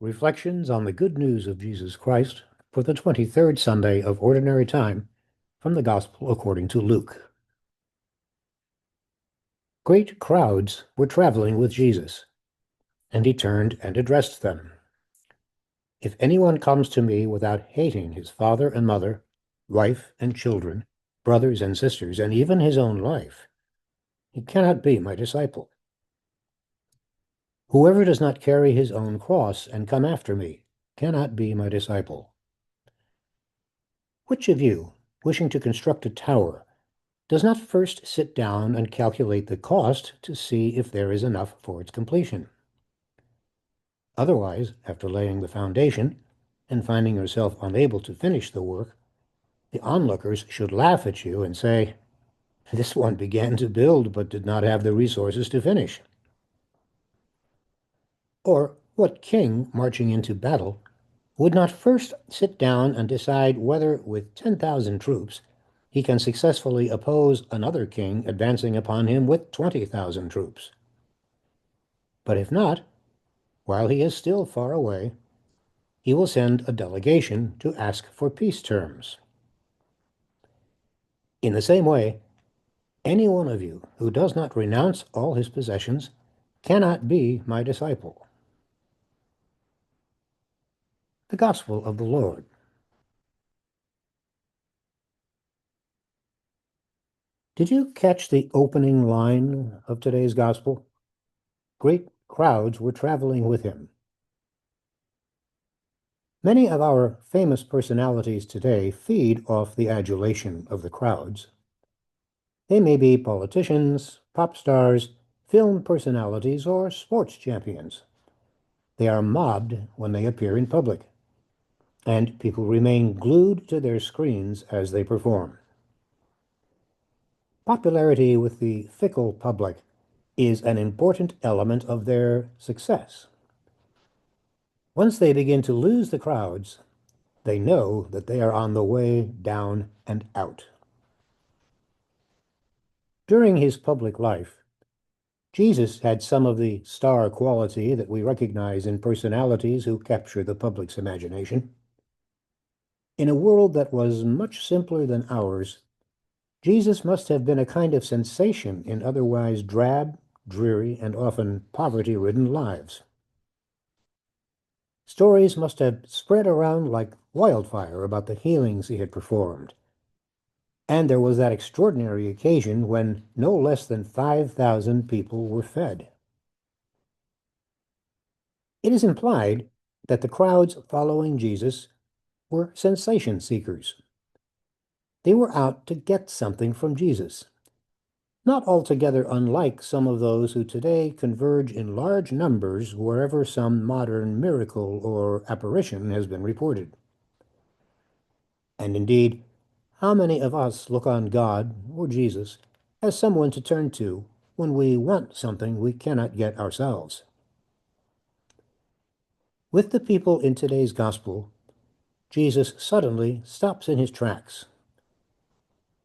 Reflections on the Good News of Jesus Christ for the 23rd Sunday of Ordinary Time from the Gospel according to Luke. Great crowds were traveling with Jesus, and he turned and addressed them. If anyone comes to me without hating his father and mother, wife and children, brothers and sisters, and even his own life, he cannot be my disciple. Whoever does not carry his own cross and come after me cannot be my disciple. Which of you, wishing to construct a tower, does not first sit down and calculate the cost to see if there is enough for its completion? Otherwise, after laying the foundation and finding yourself unable to finish the work, the onlookers should laugh at you and say, "This one began to build but did not have the resources to finish." Or what king marching into battle would not first sit down and decide whether, with 10,000 troops, he can successfully oppose another king advancing upon him with 20,000 troops? But if not, while he is still far away, he will send a delegation to ask for peace terms. In the same way, any one of you who does not renounce all his possessions cannot be my disciple. The Gospel of the Lord. Did you catch the opening line of today's Gospel? Great crowds were traveling with him. Many of our famous personalities today feed off the adulation of the crowds. They may be politicians, pop stars, film personalities, or sports champions. They are mobbed when they appear in public, and people remain glued to their screens as they perform. Popularity with the fickle public is an important element of their success. Once they begin to lose the crowds, they know that they are on the way down and out. During his public life, Jesus had some of the star quality that we recognize in personalities who capture the public's imagination. In a world that was much simpler than ours, Jesus must have been a kind of sensation in otherwise drab, dreary, and often poverty-ridden lives. Stories must have spread around like wildfire about the healings he had performed. And there was that extraordinary occasion when no less than 5,000 people were fed. It is implied that the crowds following Jesus were sensation seekers. They were out to get something from Jesus, not altogether unlike some of those who today converge in large numbers wherever some modern miracle or apparition has been reported. And indeed, how many of us look on God or Jesus as someone to turn to when we want something we cannot get ourselves? With the people in today's gospel, Jesus suddenly stops in his tracks.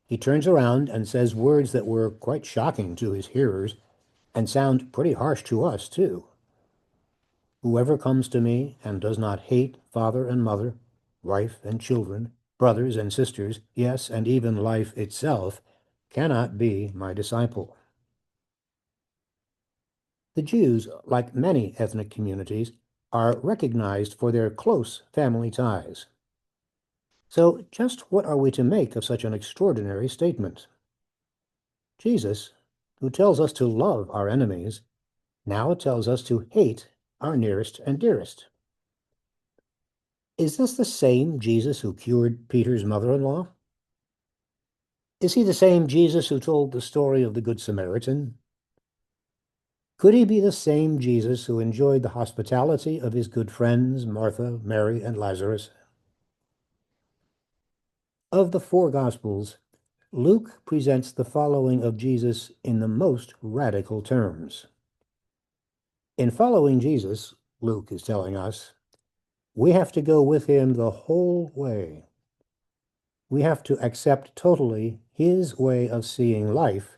He turns around and says words that were quite shocking to his hearers and sound pretty harsh to us, too. Whoever comes to me and does not hate father and mother, wife and children, brothers and sisters, yes, and even life itself, cannot be my disciple. The Jews, like many ethnic communities, are recognized for their close family ties. So just what are we to make of such an extraordinary statement? Jesus, who tells us to love our enemies, now tells us to hate our nearest and dearest. Is this the same Jesus who cured Peter's mother-in-law? Is he the same Jesus who told the story of the Good Samaritan? Could he be the same Jesus who enjoyed the hospitality of his good friends, Martha, Mary, and Lazarus? Of the four Gospels, Luke presents the following of Jesus in the most radical terms. In following Jesus, Luke is telling us, we have to go with him the whole way. We have to accept totally his way of seeing life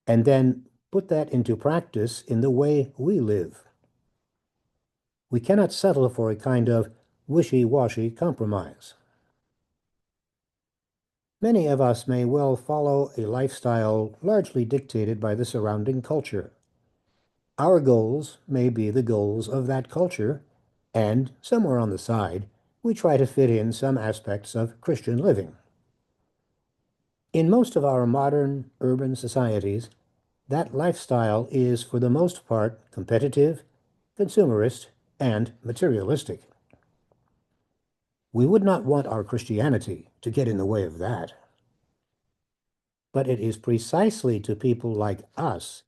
and then put that into practice in the way we live. We cannot settle for a kind of wishy-washy compromise. Many of us may well follow a lifestyle largely dictated by the surrounding culture. Our goals may be the goals of that culture, and somewhere on the side, we try to fit in some aspects of Christian living. In most of our modern urban societies, that lifestyle is, for the most part, competitive, consumerist, and materialistic. We would not want our Christianity to get in the way of that. But it is precisely to people like us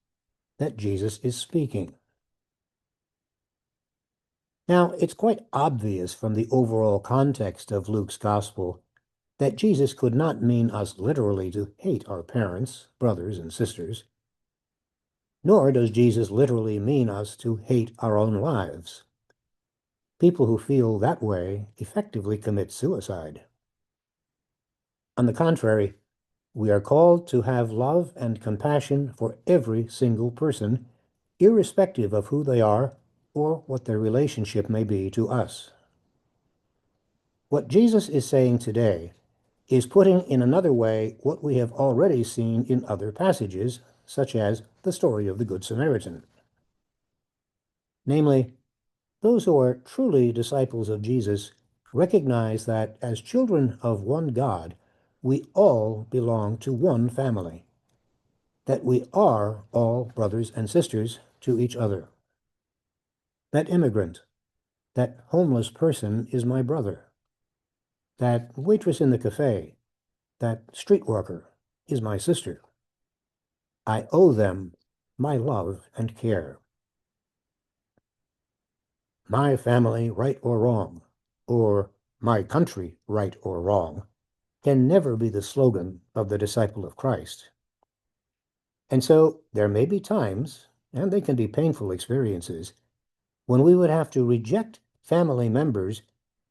that Jesus is speaking. Now, it's quite obvious from the overall context of Luke's gospel that Jesus could not mean us literally to hate our parents, brothers, and sisters, nor does Jesus literally mean us to hate our own lives. People who feel that way effectively commit suicide. On the contrary, we are called to have love and compassion for every single person, irrespective of who they are or what their relationship may be to us. What Jesus is saying today is putting in another way what we have already seen in other passages, such as the story of the Good Samaritan. Namely, those who are truly disciples of Jesus recognize that as children of one God, we all belong to one family, that we are all brothers and sisters to each other. That immigrant, that homeless person is my brother. That waitress in the cafe, that street worker is my sister. I owe them my love and care. My family, right or wrong, or my country, right or wrong, can never be the slogan of the disciple of Christ. And so there may be times, and they can be painful experiences, when we would have to reject family members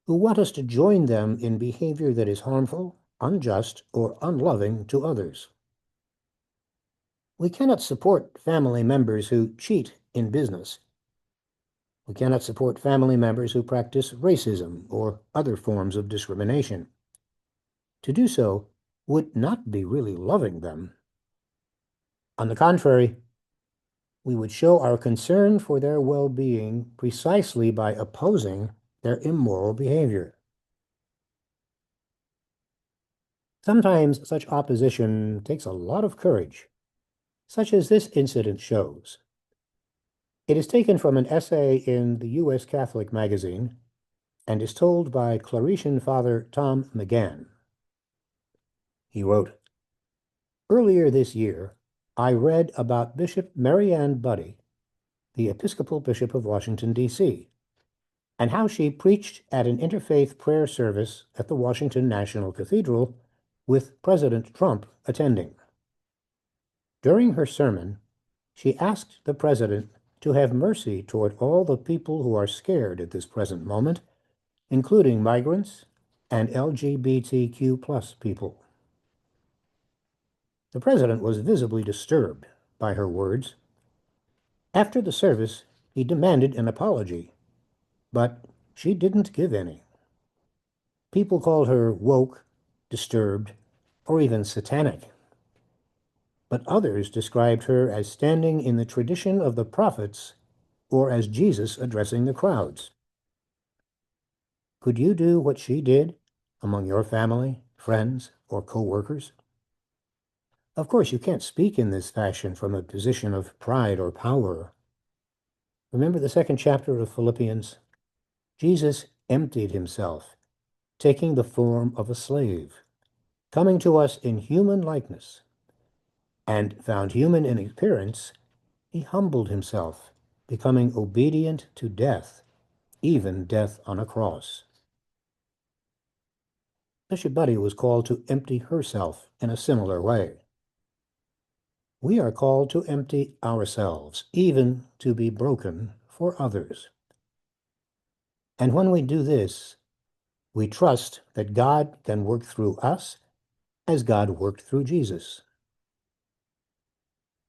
who want us to join them in behavior that is harmful, unjust, or unloving to others. We cannot support family members who cheat in business. We cannot support family members who practice racism or other forms of discrimination. To do so would not be really loving them. On the contrary, we would show our concern for their well-being precisely by opposing their immoral behavior. Sometimes such opposition takes a lot of courage, such as this incident shows. It is taken from an essay in the U.S. Catholic magazine and is told by Claretian Father Tom McGann. He wrote, "Earlier this year, I read about Bishop Mary Ann Budde, the Episcopal Bishop of Washington, D.C., and how she preached at an interfaith prayer service at the Washington National Cathedral with President Trump attending. During her sermon, she asked the president to have mercy toward all the people who are scared at this present moment, including migrants and LGBTQ+ people. The president was visibly disturbed by her words. After the service, he demanded an apology, but she didn't give any. People called her woke, disturbed, or even satanic. But others described her as standing in the tradition of the prophets or as Jesus addressing the crowds. Could you do what she did among your family, friends, or co-workers? Of course, you can't speak in this fashion from a position of pride or power. Remember the second chapter of Philippians? Jesus emptied himself, taking the form of a slave, coming to us in human likeness, and found human in appearance, he humbled himself, becoming obedient to death, even death on a cross. Bishop Budde was called to empty herself in a similar way. We are called to empty ourselves, even to be broken for others. And when we do this, we trust that God can work through us as God worked through Jesus.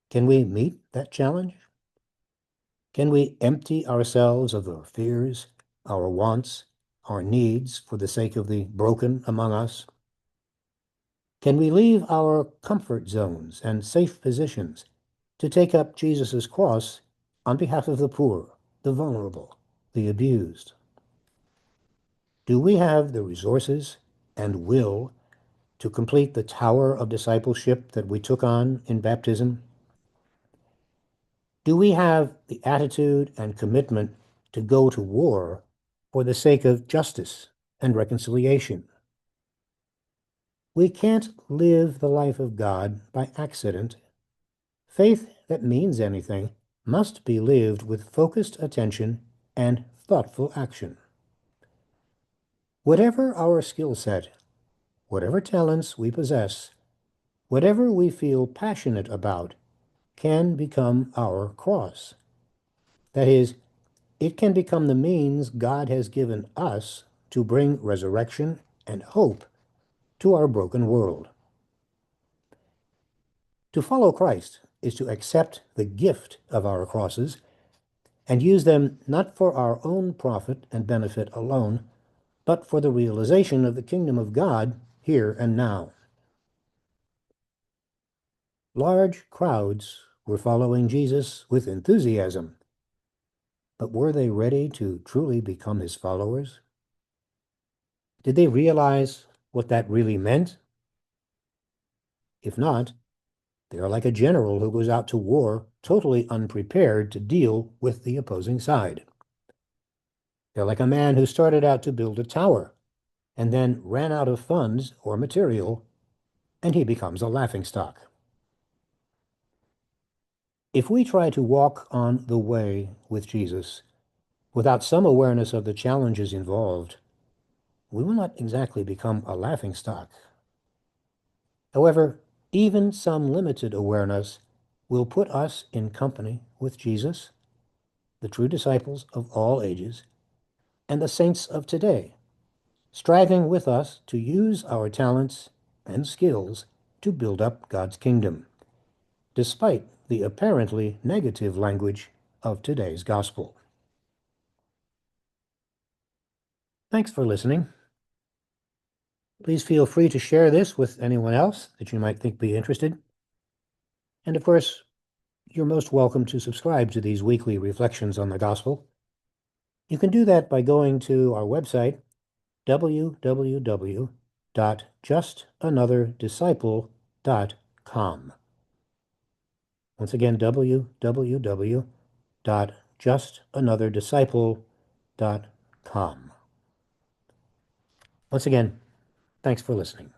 Can we meet that challenge? Can we empty ourselves of our fears, our wants, our needs for the sake of the broken among us? Can we leave our comfort zones and safe positions to take up Jesus' cross on behalf of the poor, the vulnerable, the abused? Do we have the resources and will to complete the tower of discipleship that we took on in baptism? Do we have the attitude and commitment to go to war for the sake of justice and reconciliation? We can't live the life of God by accident. Faith that means anything must be lived with focused attention and thoughtful action. Whatever our skill set, whatever talents we possess, whatever we feel passionate about, can become our cross. That is, it can become the means God has given us to bring resurrection and hope to our broken world. To follow Christ is to accept the gift of our crosses and use them not for our own profit and benefit alone, but for the realization of the kingdom of God here and now. Large crowds were following Jesus with enthusiasm, but were they ready to truly become his followers? Did they realize what that really meant? If not, they are like a general who goes out to war totally unprepared to deal with the opposing side. They're like a man who started out to build a tower and then ran out of funds or material, and he becomes a laughingstock. If we try to walk on the way with Jesus without some awareness of the challenges involved, we will not exactly become a laughingstock. However, even some limited awareness will put us in company with Jesus, the true disciples of all ages, and the saints of today, striving with us to use our talents and skills to build up God's kingdom, despite the apparently negative language of today's gospel. Thanks for listening. Please feel free to share this with anyone else that you might think be interested. And of course, you're most welcome to subscribe to these weekly reflections on the gospel. You can do that by going to our website, www.justanother.disciple.com. Once again, www.justanother.disciple.com. Once again, thanks for listening.